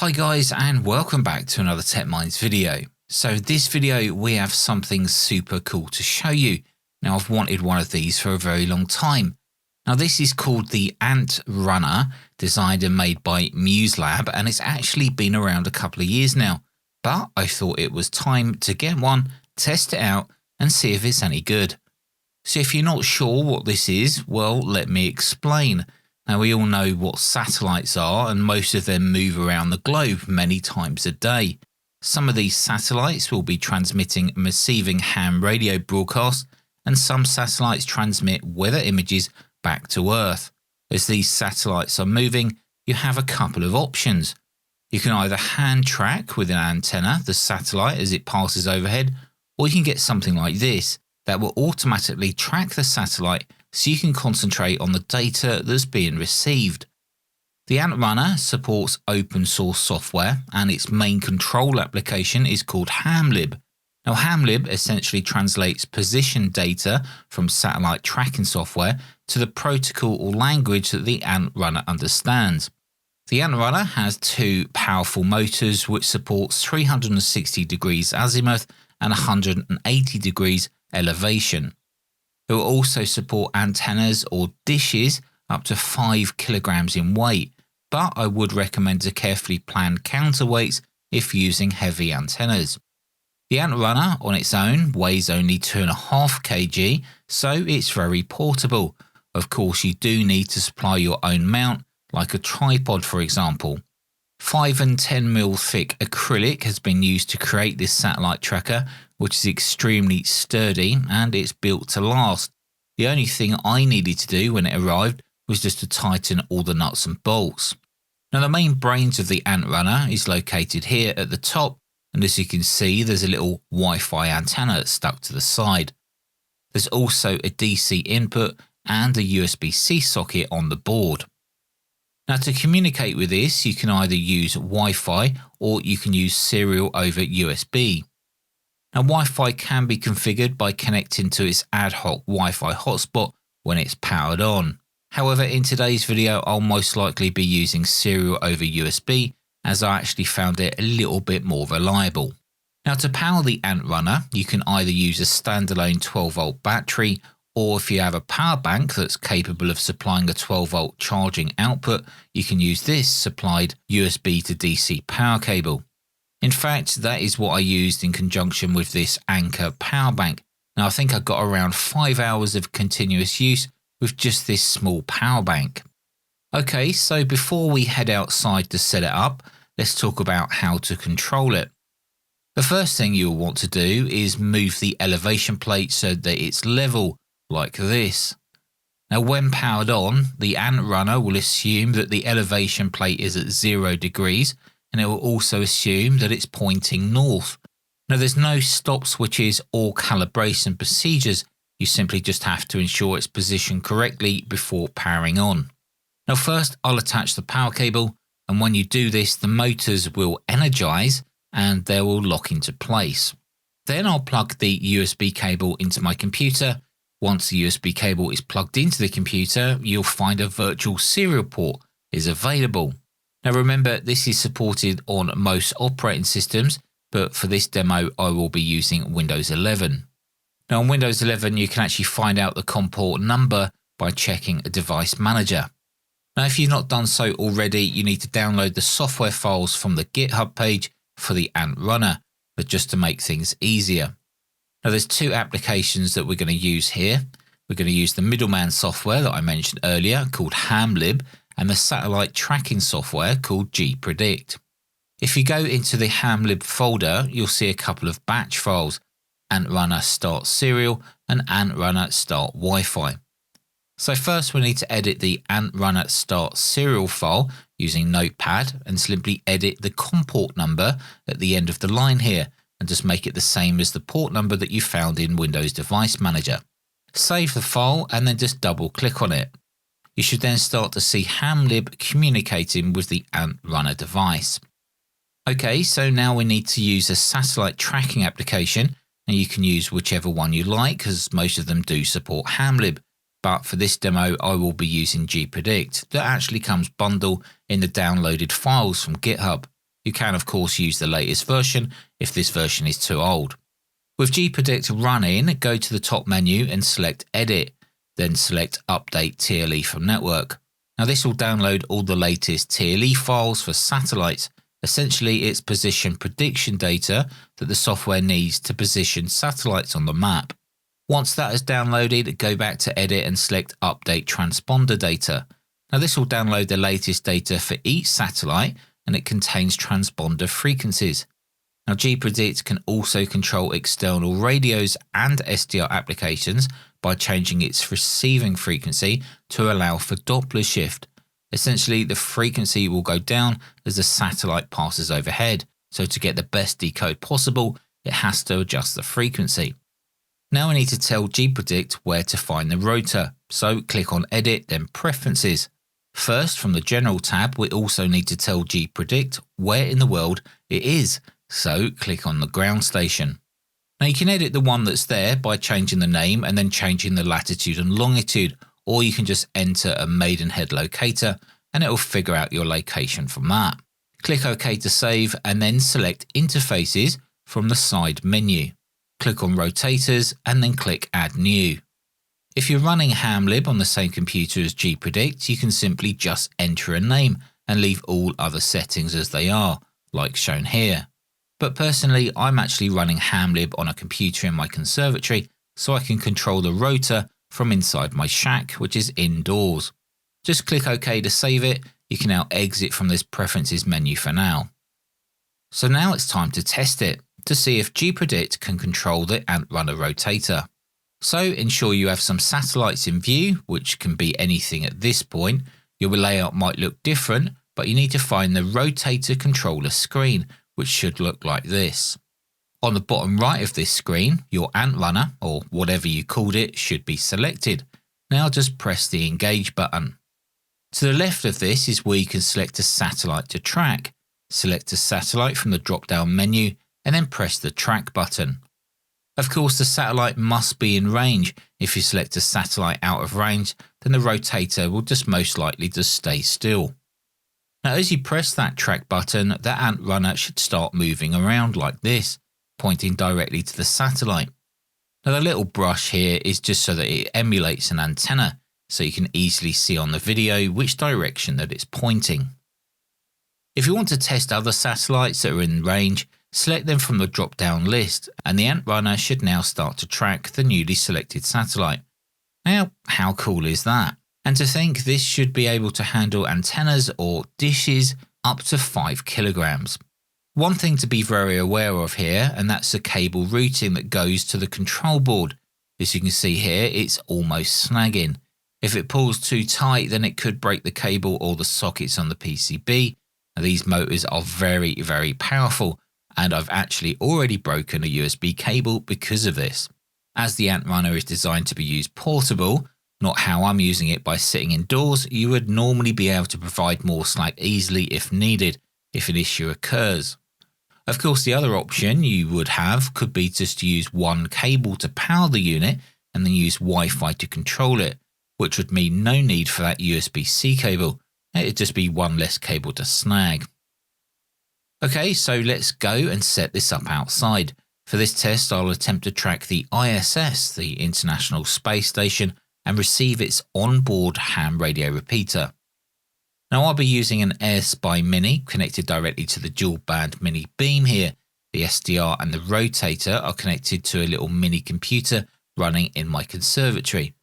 Hi guys, and welcome back to another Tech Minds video. So this video we have something super cool to show you. Now I've wanted one of these for a very long time. Now this is called the AntRunner, designed and made by MuseLab, and it's actually been around a couple of years now. But I thought it was time to get one, test it out and see if it's any good. So if you're not sure what this is, well, let me explain. Now we all know what satellites are, and most of them move around the globe many times a day. Some of these satellites will be transmitting and receiving ham radio broadcasts, and some satellites transmit weather images back to Earth. As these satellites are moving, you have a couple of options. You can either hand track with an antenna the satellite as it passes overhead, or you can get something like this that will automatically track the satellite so you can concentrate on the data that's being received. The AntRunner supports open source software, and its main control application is called HamLib. Now HamLib essentially translates position data from satellite tracking software to the protocol or language that the AntRunner understands. The AntRunner has two powerful motors which supports 360 degrees azimuth and 180 degrees elevation. It will also support antennas or dishes up to 5 kilograms in weight, but I would recommend to carefully plan counterweights if using heavy antennas. The AntRunner on its own weighs only 2.5 kg, so it's very portable. Of course, you do need to supply your own mount, like a tripod for example. 5 and 10mm thick acrylic has been used to create this satellite tracker, which is extremely sturdy and it's built to last. The only thing I needed to do when it arrived was just to tighten all the nuts and bolts. Now the main brains of the AntRunner is located here at the top, and as you can see there's a little Wi-Fi antenna stuck to the side. There's also a DC input and a USB-C socket on the board. Now to communicate with this, you can either use Wi-Fi or you can use serial over USB. Now Wi-Fi can be configured by connecting to its ad hoc Wi-Fi hotspot when it's powered on. However, in today's video I'll most likely be using serial over USB, as I actually found it a little bit more reliable. Now to power the AntRunner, you can either use a standalone 12-volt battery, or if you have a power bank that's capable of supplying a 12-volt charging output, you can use this supplied USB to DC power cable. In fact, that is what I used in conjunction with this Anker power bank. Now I think I got around 5 hours of continuous use with just this small power bank. Okay, so before we head outside to set it up, let's talk about how to control it. The first thing you'll want to do is move the elevation plate so that it's level, like this. Now when powered on, the AntRunner will assume that the elevation plate is at 0 degrees, and it will also assume that it's pointing north. Now there's no stop switches or calibration procedures, you simply just have to ensure it's positioned correctly before powering on. Now first I'll attach the power cable, and when you do this the motors will energize and they will lock into place. Then I'll plug the USB cable into my computer. Once the USB cable is plugged into the computer, you'll find a virtual serial port is available. Now remember, this is supported on most operating systems, but for this demo I will be using Windows 11. Now on Windows 11 you can actually find out the COM port number by checking a device manager. Now if you've not done so already, you need to download the software files from the GitHub page for the AntRunner, but just to make things easier. Now there's two applications that we're going to use here. We're going to use the middleman software that I mentioned earlier called HamLib, and the satellite tracking software called Gpredict. If you go into the HamLib folder, you'll see a couple of batch files, AntRunner start serial and AntRunner start Wi-Fi. So first we need to edit the AntRunner start serial file using Notepad and simply edit the COM port number at the end of the line here, and just make it the same as the port number that you found in Windows Device Manager. Save the file and then just double click on it. You should then start to see HamLib communicating with the AntRunner device. Okay, so now we need to use a satellite tracking application, and you can use whichever one you like as most of them do support HamLib. But for this demo I will be using Gpredict, that actually comes bundled in the downloaded files from GitHub. You can of course use the latest version if this version is too old. With Gpredict running, go to the top menu and select Edit, then select Update TLE from Network. Now this will download all the latest TLE files for satellites. Essentially, it's position prediction data that the software needs to position satellites on the map. Once that is downloaded, go back to Edit and select Update Transponder Data. Now this will download the latest data for each satellite, and it contains transponder frequencies. Now Gpredict can also control external radios and SDR applications by changing its receiving frequency to allow for Doppler shift. Essentially, the frequency will go down as the satellite passes overhead, so to get the best decode possible, it has to adjust the frequency. Now we need to tell Gpredict where to find the rotor, so click on Edit, then Preferences. First, from the General tab, we also need to tell Gpredict where in the world it is, so click on the ground station. Now you can edit the one that's there by changing the name and then changing the latitude and longitude, or you can just enter a Maidenhead locator and it will figure out your location from that. Click OK to save and then select Interfaces from the side menu. Click on Rotators and then click Add New. If you're running HamLib on the same computer as Gpredict, you can simply just enter a name and leave all other settings as they are, like shown here. But personally, I'm actually running HamLib on a computer in my conservatory, so I can control the rotor from inside my shack, which is indoors. Just click OK to save it. You can now exit from this Preferences menu for now. So now it's time to test it, to see if Gpredict can control the AntRunner Rotator. So ensure you have some satellites in view, which can be anything at this point. Your layout might look different, but you need to find the Rotator controller screen, which should look like this. On the bottom right of this screen, your AntRunner, or whatever you called it, should be selected. Now just press the Engage button. To the left of this is where you can select a satellite to track. Select a satellite from the drop-down menu and then press the Track button. Of course, the satellite must be in range. If you select a satellite out of range, then the rotator will just most likely just stay still. Now, as you press that Track button, the AntRunner should start moving around like this, pointing directly to the satellite. Now, the little brush here is just so that it emulates an antenna, so you can easily see on the video which direction that it's pointing. If you want to test other satellites that are in range, select them from the drop-down list, and the AntRunner should now start to track the newly selected satellite. Now, how cool is that? And to think this should be able to handle antennas or dishes up to 5 kilograms. One thing to be very aware of here, and that's the cable routing that goes to the control board. As you can see here, it's almost snagging. If it pulls too tight, then it could break the cable or the sockets on the PCB. Now, these motors are very, very powerful, and I've actually already broken a USB cable because of this. As the AntRunner is designed to be used portable, not how I'm using it by sitting indoors, you would normally be able to provide more slack easily if needed, if an issue occurs. Of course, the other option you would have could be just to use one cable to power the unit and then use Wi-Fi to control it, which would mean no need for that USB-C cable. It'd just be one less cable to snag. Okay, so let's go and set this up outside. For this test, I'll attempt to track the ISS, the International Space Station, and receive its onboard ham radio repeater. Now I'll be using an AirSpy Mini connected directly to the dual band mini beam here. The SDR and the rotator are connected to a little mini computer running in my conservatory.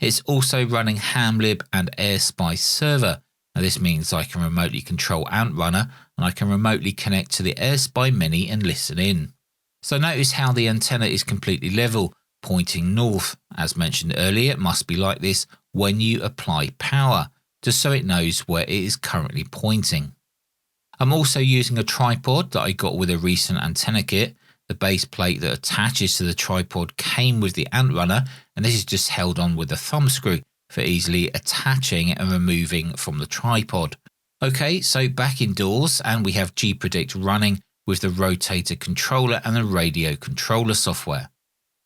It's also running HamLib and AirSpy server. Now this means I can remotely control AntRunner and I can remotely connect to the AirSpy Mini and listen in. So notice how the antenna is completely level, pointing north. As mentioned earlier, it must be like this when you apply power, just so it knows where it is currently pointing. I'm also using a tripod that I got with a recent antenna kit. The base plate that attaches to the tripod came with the AntRunner, and this is just held on with a thumb screw for easily attaching and removing from the tripod. Okay, so back indoors, and we have Gpredict running with the rotator controller and the radio controller software.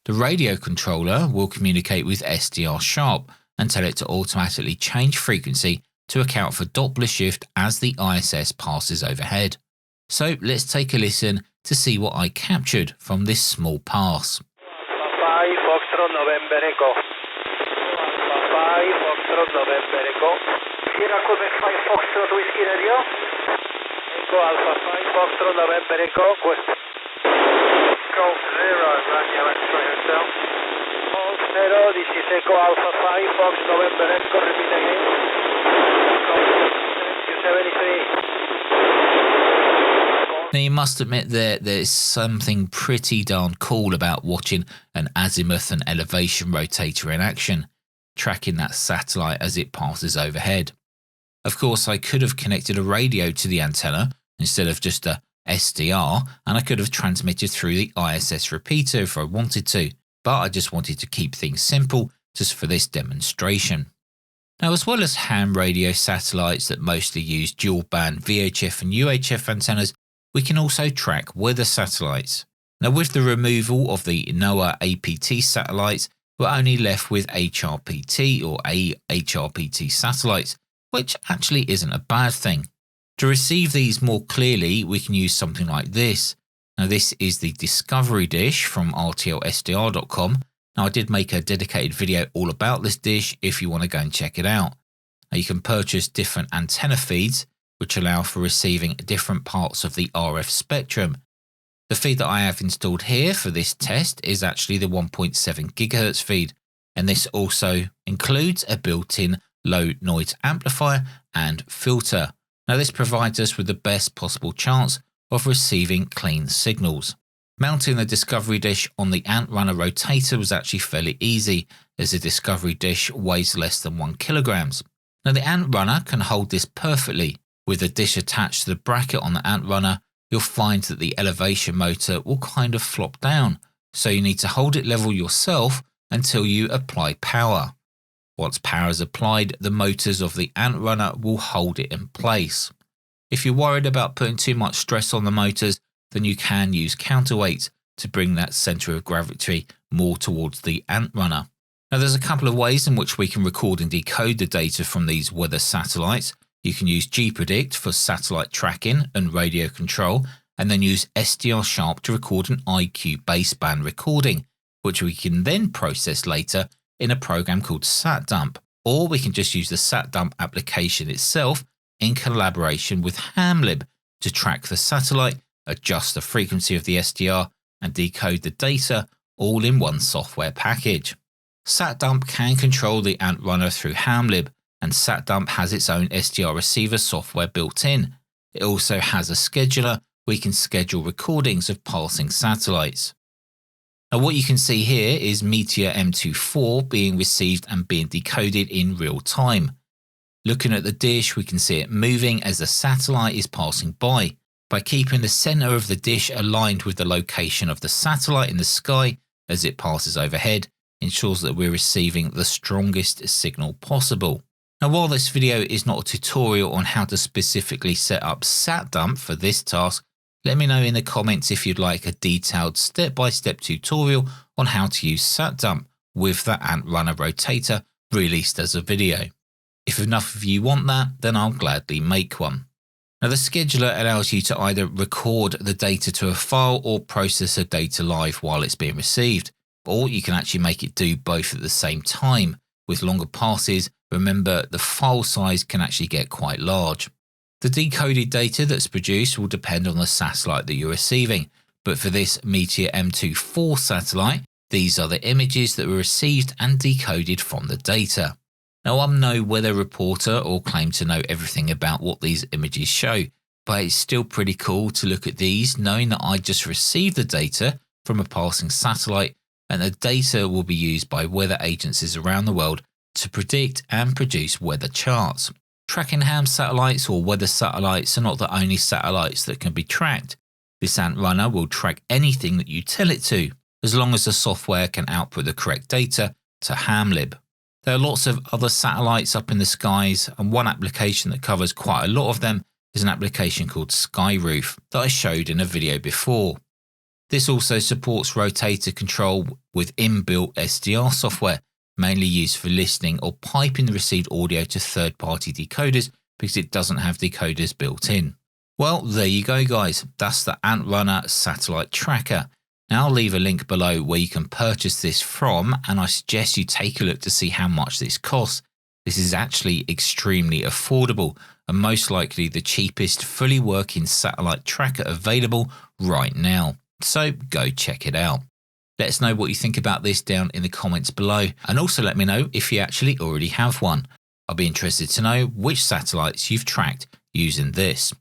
The radio controller will communicate with SDR Sharp and tell it to automatically change frequency to account for Doppler shift as the ISS passes overhead. So let's take a listen to see what I captured from this small pass. Alpha 5 Foxtrot November Echo. Alpha 5 Foxtrot November Echo. Sierra Quebec 5 Foxtrot Whiskey Radio. Echo Alpha 5 Foxtrot November Echo. Golf 0, Radio X-ray Hotel. Golf 0, this is Echo Alpha 5 Fox November Echo. Repeat again. Golf 73. Now you must admit there's something pretty darn cool about watching an azimuth and elevation rotator in action, tracking that satellite as it passes overhead. Of course, I could have connected a radio to the antenna instead of just a SDR, and I could have transmitted through the ISS repeater if I wanted to, but I just wanted to keep things simple just for this demonstration. Now, as well as ham radio satellites that mostly use dual band VHF and UHF antennas, we can also track weather satellites. Now, with the removal of the NOAA APT satellites, we're only left with HRPT or AHRPT satellites, which actually isn't a bad thing. To receive these more clearly, we can use something like this. Now, this is the Discovery dish from rtlsdr.com. Now, I did make a dedicated video all about this dish if you want to go and check it out. Now, you can purchase different antenna feeds, which allow for receiving different parts of the RF spectrum. The feed that I have installed here for this test is actually the 1.7 GHz feed, and this also includes a built-in low noise amplifier and filter. Now, this provides us with the best possible chance of receiving clean signals. Mounting the Discovery dish on the AntRunner Rotator was actually fairly easy, as the Discovery dish weighs less than 1 kilogram. Now, the AntRunner can hold this perfectly. With the dish attached to the bracket on the AntRunner, you'll find that the elevation motor will kind of flop down, so you need to hold it level yourself until you apply power. Once power is applied, the motors of the AntRunner will hold it in place. If you're worried about putting too much stress on the motors, then you can use counterweights to bring that centre of gravity more towards the AntRunner. Now, there's a couple of ways in which we can record and decode the data from these weather satellites. You can use Gpredict for satellite tracking and radio control, and then use SDR Sharp to record an IQ baseband recording, which we can then process later in a program called Satdump, or we can just use the Satdump application itself in collaboration with Hamlib to track the satellite, adjust the frequency of the SDR, and decode the data all in one software package. Satdump can control the AntRunner through Hamlib, and Satdump has its own SDR receiver software built in. It also has a scheduler where you can schedule recordings of passing satellites. Now, what you can see here is Meteor M24 being received and being decoded in real time. Looking at the dish, we can see it moving as the satellite is passing by. By keeping the center of the dish aligned with the location of the satellite in the sky as it passes overhead, ensures that we're receiving the strongest signal possible. Now, while this video is not a tutorial on how to specifically set up Satdump for this task, let me know in the comments if you'd like a detailed step-by-step tutorial on how to use Satdump with the AntRunner Rotator released as a video. If enough of you want that, then I'll gladly make one. Now, the scheduler allows you to either record the data to a file or process the data live while it's being received, or you can actually make it do both at the same time. With longer passes, remember the file size can actually get quite large. The decoded data that's produced will depend on the satellite that you're receiving, but for this Meteor M24 satellite, these are the images that were received and decoded from the data. Now, I'm no weather reporter or claim to know everything about what these images show, but it's still pretty cool to look at these knowing that I just received the data from a passing satellite, and the data will be used by weather agencies around the world to predict and produce weather charts. Tracking ham satellites or weather satellites are not the only satellites that can be tracked. This AntRunner will track anything that you tell it to, as long as the software can output the correct data to Hamlib. There are lots of other satellites up in the skies, and one application that covers quite a lot of them is an application called Skyroof that I showed in a video before. This also supports rotator control with inbuilt SDR software, mainly used for listening or piping the received audio to third-party decoders because it doesn't have decoders built in. Well, there you go, guys. That's the AntRunner satellite tracker. Now I'll leave a link below where you can purchase this from, and I suggest you take a look to see how much this costs. This is actually extremely affordable and most likely the cheapest fully working satellite tracker available right now. So go check it out. Let us know what you think about this down in the comments below, and also let me know if you actually already have one. I'll be interested to know which satellites you've tracked using this.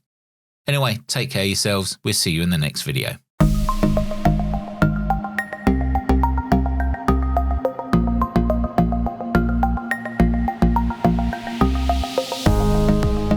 Anyway, take care of yourselves. We'll see you in the next video.